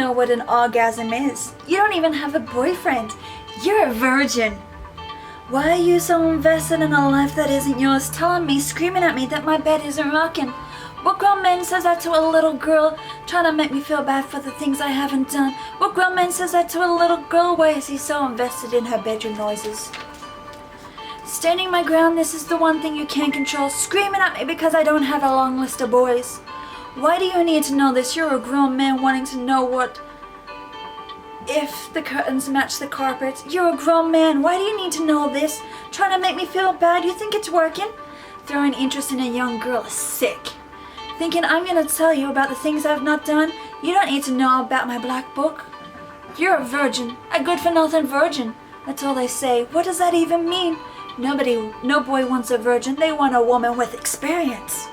know what an orgasm is. You don't even have a boyfriend. You're a virgin. Why are you so invested in a life that isn't yours, telling me, screaming at me that my bed isn't rocking? What grown man says that to a little girl, trying to make me feel bad for the things I haven't done? What grown man says that to a little girl? Why is he so invested in her bedroom noises? Standing my ground, this is the one thing you can't control. Screaming at me because I don't have a long list of boys. Why do you need to know this? You're a grown man wanting to know what if the curtains match the carpet. You're a grown man. Why do you need to know this? Trying to make me feel bad. You think it's working? Throwing interest in a young girl is sick. Thinking I'm gonna tell you about the things I've not done. You don't need to know about my black book. You're a virgin. A good-for-nothing virgin. That's all they say. What does that even mean? No boy wants a virgin. They want a woman with experience.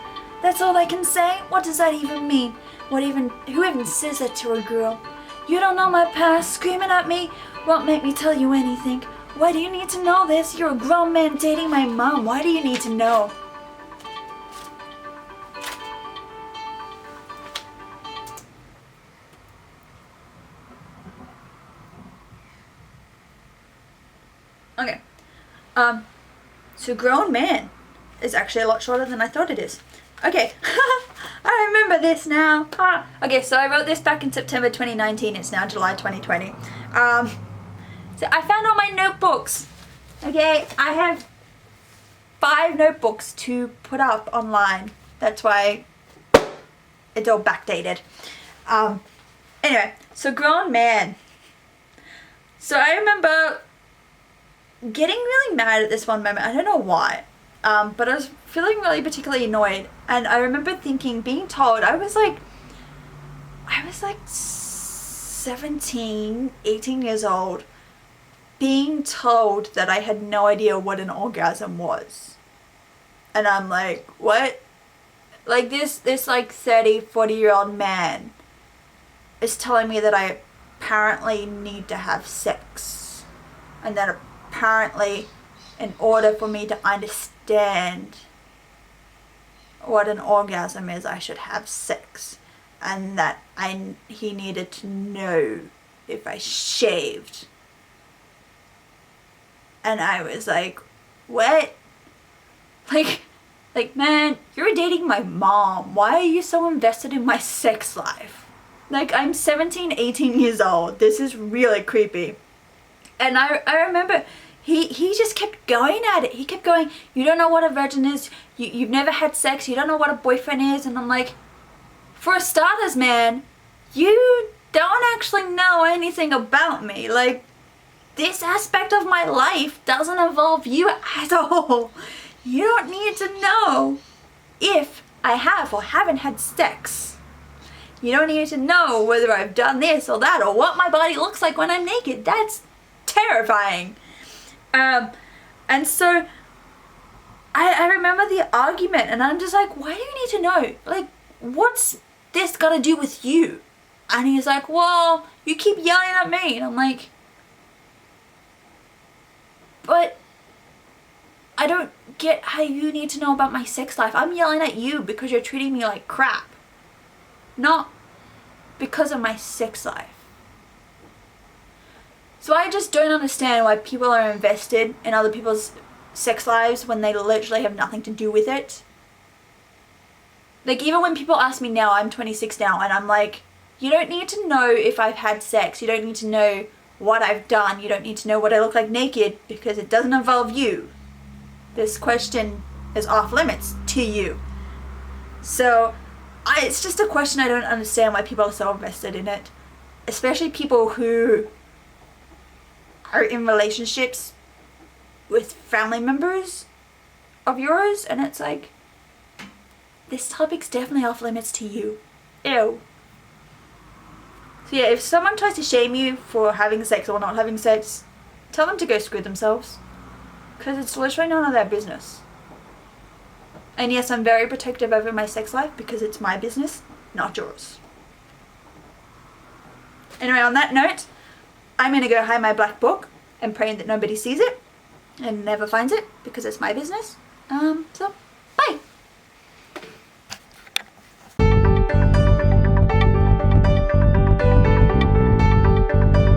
That's all they can say? What does that even mean? Who even says that to a girl? You don't know my past. Screaming at me won't make me tell you anything. Why do you need to know this? You're a grown man dating my mom. Why do you need to know? Okay. So grown man is actually a lot shorter than I thought it is. Okay. I remember this now. Okay, so I wrote this back in September 2019. It's now July 2020. So I found all my notebooks. Okay, I have 5 notebooks to put up online. That's why it's all backdated. Anyway, so grown man. So I remember getting really mad at this one moment. I don't know why. But I was feeling really particularly annoyed, and I remember being told, I was like 17, 18 years old, being told that I had no idea what an orgasm was. And I'm like, what? Like this like 30, 40-year-old man is telling me that I apparently need to have sex. And that apparently, in order for me to understand what an orgasm is, I should have sex, and that he needed to know if I shaved. And I was like, what? Like man, you're dating my mom. Why are you so invested in my sex life? Like, I'm 17, 18 years old. This is really creepy. And I remember he just kept going at it. He kept going, you don't know what a virgin is. You've never had sex. You don't know what a boyfriend is. And I'm like, for starters, man, you don't actually know anything about me. Like, this aspect of my life doesn't involve you at all. You don't need to know if I have or haven't had sex. You don't need to know whether I've done this or that or what my body looks like when I'm naked. That's terrifying. And so I remember the argument, and I'm just like, why do you need to know? Like, what's this got to do with you? And he's like, well, you keep yelling at me. And I'm like, but I don't get how you need to know about my sex life. I'm yelling at you because you're treating me like crap, not because of my sex life. So I just don't understand why people are invested in other people's sex lives when they literally have nothing to do with it. Like, even when people ask me now, I'm 26 now, and I'm like, you don't need to know if I've had sex. You don't need to know what I've done. You don't need to know what I look like naked, because it doesn't involve you. This question is off limits to you. So it's just a question I don't understand why people are so invested in it. Especially people who are in relationships with family members of yours, and it's like, this topic's definitely off limits to you. Ew. So yeah, if someone tries to shame you for having sex or not having sex, tell them to go screw themselves. Because it's literally none of their business. And yes, I'm very protective over my sex life because it's my business, not yours. Anyway, on that note, I'm going to go hide my black book and pray that nobody sees it and never finds it because it's my business. So